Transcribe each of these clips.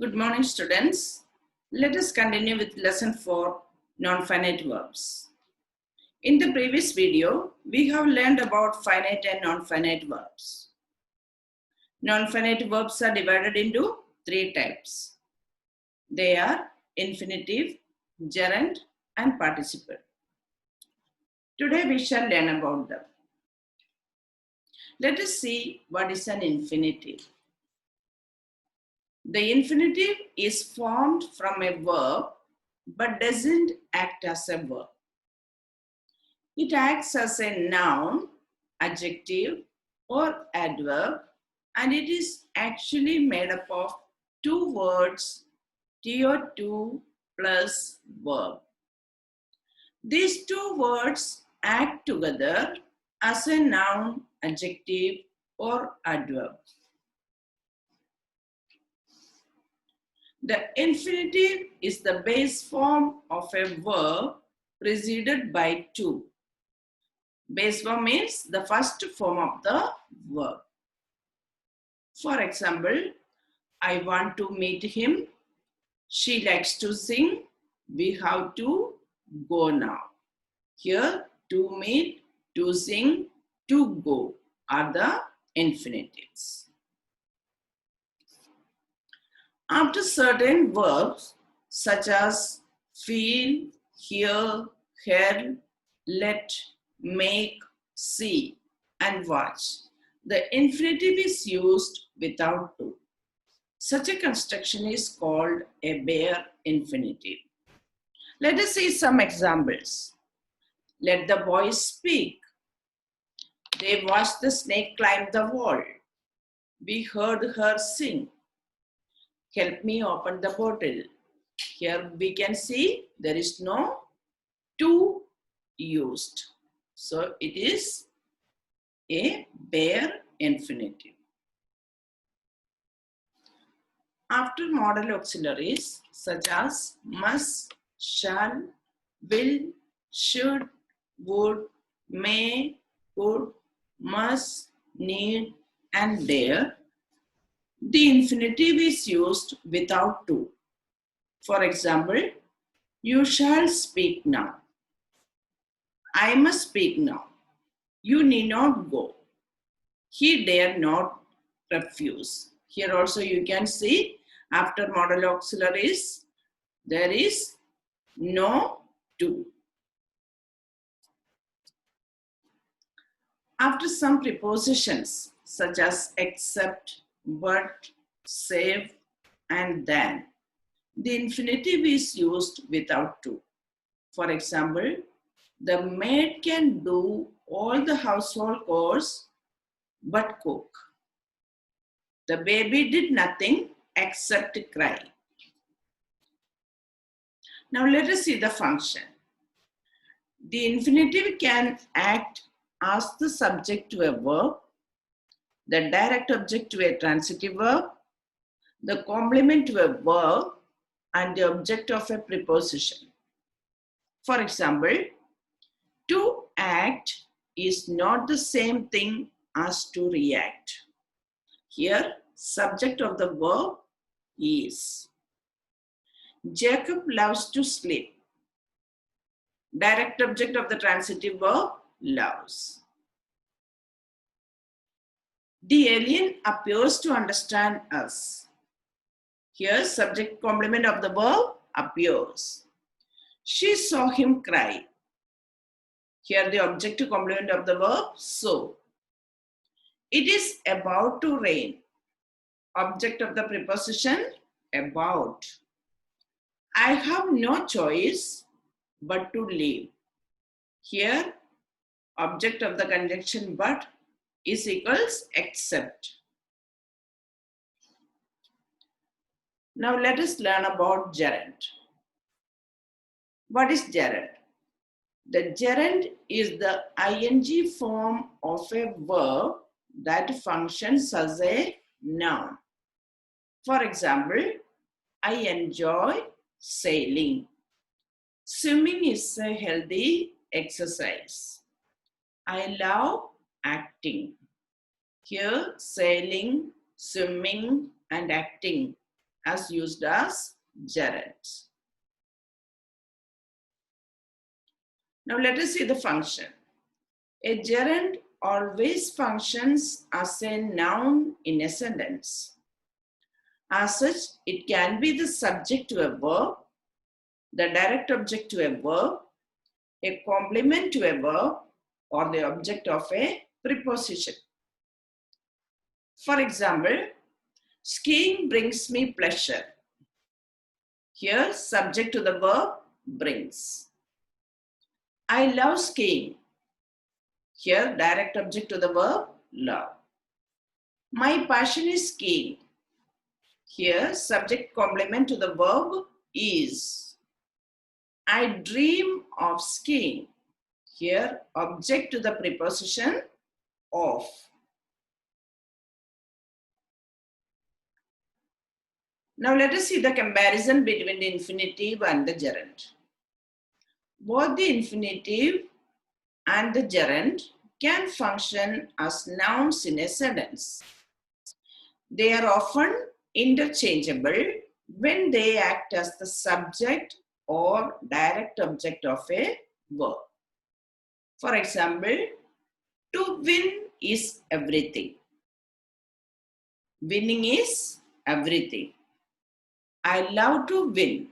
Good morning, students. Let us continue with lesson 4, non-finite verbs. In the previous video, we have learned about finite and non-finite verbs. Non-finite verbs are divided into 3 types. They are infinitive, gerund, and participle. Today we shall learn about them. Let us see what is an infinitive. The infinitive is formed from a verb but doesn't act as a verb. It acts as a noun, adjective, or adverb, and it is actually made up of 2 words, to plus verb. These 2 words act together as a noun, adjective, or adverb. The infinitive is the base form of a verb preceded by 2. Base form means the first form of the verb. For example, I want to meet him. She likes to sing. We have to go now. Here, to meet, to sing, to go are the infinitives. After certain verbs such as feel, hear, hear, let, make, see, and watch, the infinitive is used without to. Such a construction is called a bare infinitive. Let us see some examples. Let the boys speak. They watched the snake climb the wall. We heard her sing. Help me open the bottle. Here we can see there is no to used. So it is a bare infinitive. After modal auxiliaries such as must, shall, will, should, would, may, could, must, need, and dare, the infinitive is used without to. For example, you shall speak now. I must speak now. You need not go. He dare not refuse. Here also you can see after modal auxiliaries, there is no to. After some prepositions such as except, but, save, and then, the infinitive is used without to. For example, the maid can do all the household chores but cook. The baby did nothing except cry. Now let us see the function. The infinitive can act as the subject to a verb, the direct object to a transitive verb, the complement to a verb, and the object of a preposition. For example, to act is not the same thing as to react. Here, subject of the verb is. Jacob loves to sleep. Direct object of the transitive verb, loves. The alien appears to understand us. Here, subject complement of the verb, appears. She saw him cry. Here, the objective complement of the verb, saw. It is about to rain. Object of the preposition, about. I have no choice but to leave. Here, object of the conjunction but is equals except. Now let us learn about gerund. What is gerund? The gerund is the ing form of a verb that functions as a noun. For example, I enjoy sailing. Swimming is a healthy exercise. I love acting. Here, sailing, swimming, and acting as used as gerund. Now let us see the function. A gerund always functions as a noun in a sentence. As such, it can be the subject to a verb, the direct object to a verb, a complement to a verb, or the object of a preposition. For example, skiing brings me pleasure. Here, subject to the verb brings. I love skiing. Here, direct object to the verb love. My passion is skiing. Here, subject complement to the verb is. I dream of skiing. Here, object to the preposition of. Now let us see the comparison between the infinitive and the gerund. Both the infinitive and the gerund can function as nouns in a sentence. They are often interchangeable when they act as the subject or direct object of a verb. For example, to win is everything. Winning is everything. I love to win.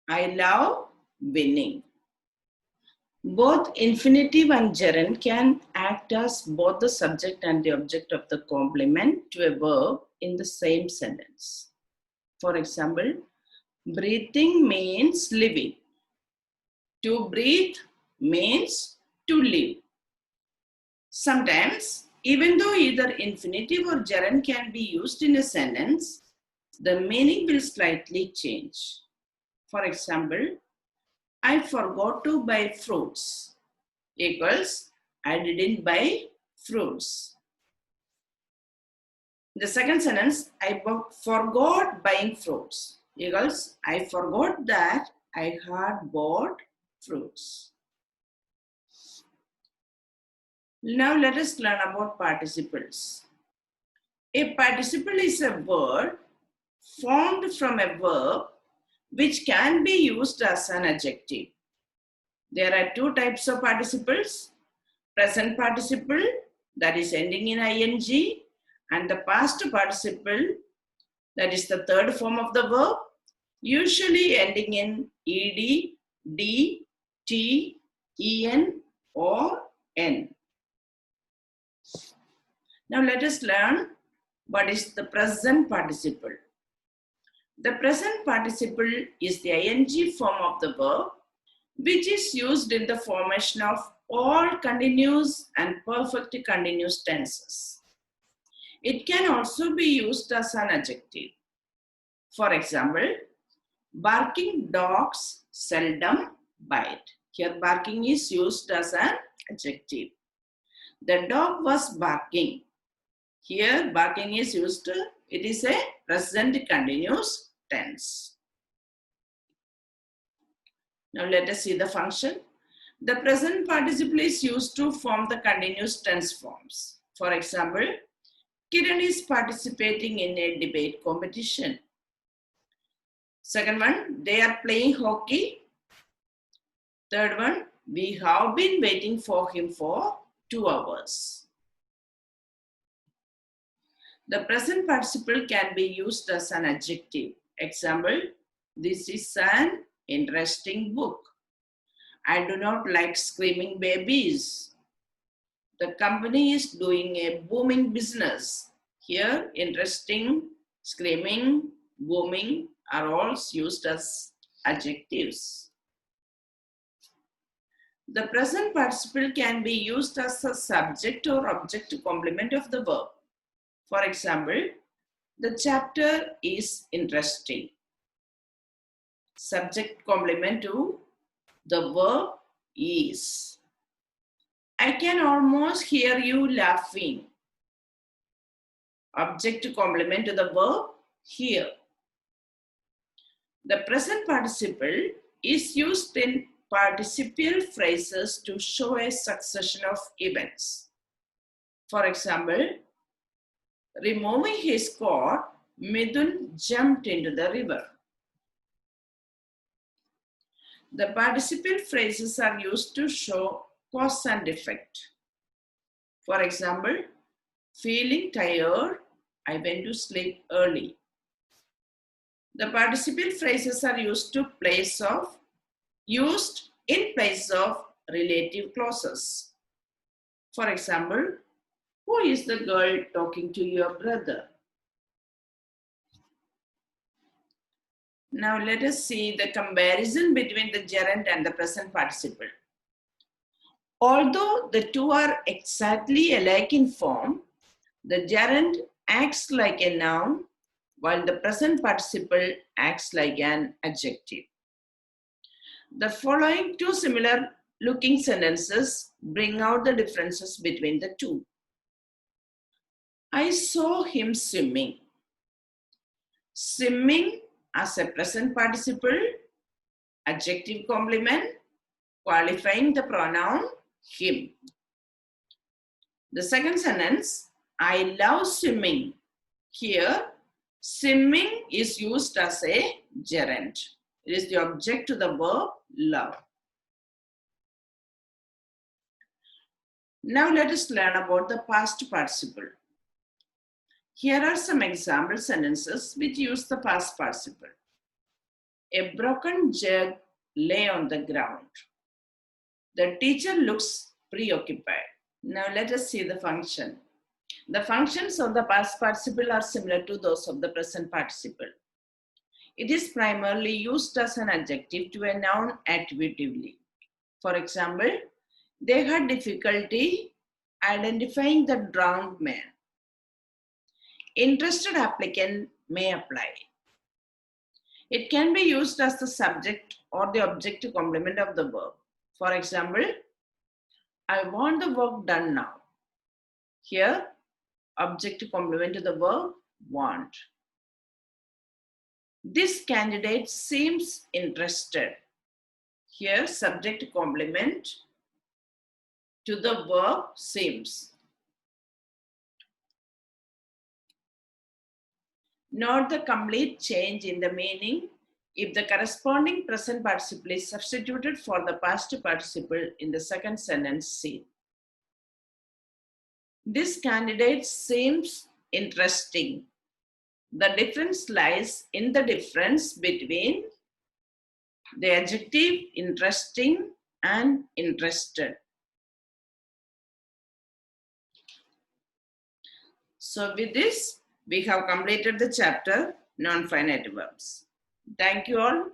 I love winning. Both infinitive and gerund can act as both the subject and the object of the complement to a verb in the same sentence. For example, breathing means living. To breathe means to live. Sometimes, even though either infinitive or gerund can be used in a sentence, the meaning will slightly change. For example, I forgot to buy fruits equals I didn't buy fruits. The second sentence, I forgot buying fruits equals I forgot that I had bought fruits. Now let us learn about participles. A participle is a word formed from a verb which can be used as an adjective. There are two types of participles: present participle, that is ending in ing, and the past participle, that is the third form of the verb, usually ending in ed, d, t, en, or n. Now let us learn what is the present participle. The present participle is the ing form of the verb, which is used in the formation of all continuous and perfect continuous tenses. It can also be used as an adjective. For example, barking dogs seldom bite. Here, barking is used as an adjective. The dog was barking. Here, barking is used, it is a present continuous tense. Now let us see the function. The present participle is used to form the continuous tense forms. For example, Kiran is participating in a debate competition. Second one, they are playing hockey. Third one, we have been waiting for him for 2 hours. The present participle can be used as an adjective. Example, this is an interesting book. I do not like screaming babies. The company is doing a booming business. Here, interesting, screaming, booming are all used as adjectives. The present participle can be used as a subject or object complement of the verb. For example, the chapter is interesting. Subject complement to the verb is. I can almost hear you laughing. Object complement to the verb hear. The present participle is used in participial phrases to show a succession of events. For example, removing his coat Midun jumped into the river. The participle phrases are used to show cause and effect. For example, feeling tired, I went to sleep early. The participle phrases are used in place of relative clauses. For example, who is the girl talking to your brother? Now let us see the comparison between the gerund and the present participle. Although the two are exactly alike in form, the gerund acts like a noun while the present participle acts like an adjective. The following two similar looking sentences bring out the differences between the two. I saw him swimming. Swimming as a present participle, adjective complement, qualifying the pronoun him. The second sentence, I love swimming. Here, swimming is used as a gerund. It is the object to the verb love. Now let us learn about the past participle. Here are some example sentences which use the past participle. A broken jug lay on the ground. The teacher looks preoccupied. Now let us see the function. The functions of the past participle are similar to those of the present participle. It is primarily used as an adjective to a noun attributively. For example, they had difficulty identifying the drowned man. Interested applicant may apply. It can be used as the subject or the object to complement of the verb. For example, I want the work done now. Here, object to complement to the verb want. This candidate seems interested. Here, subject to complement to the verb seems. Note the complete change in the meaning if the corresponding present participle is substituted for the past participle in the second sentence seen. This candidate seems interesting. The difference lies in the difference between the adjective interesting and interested. So with this, we have completed the chapter non-finite verbs. Thank you all.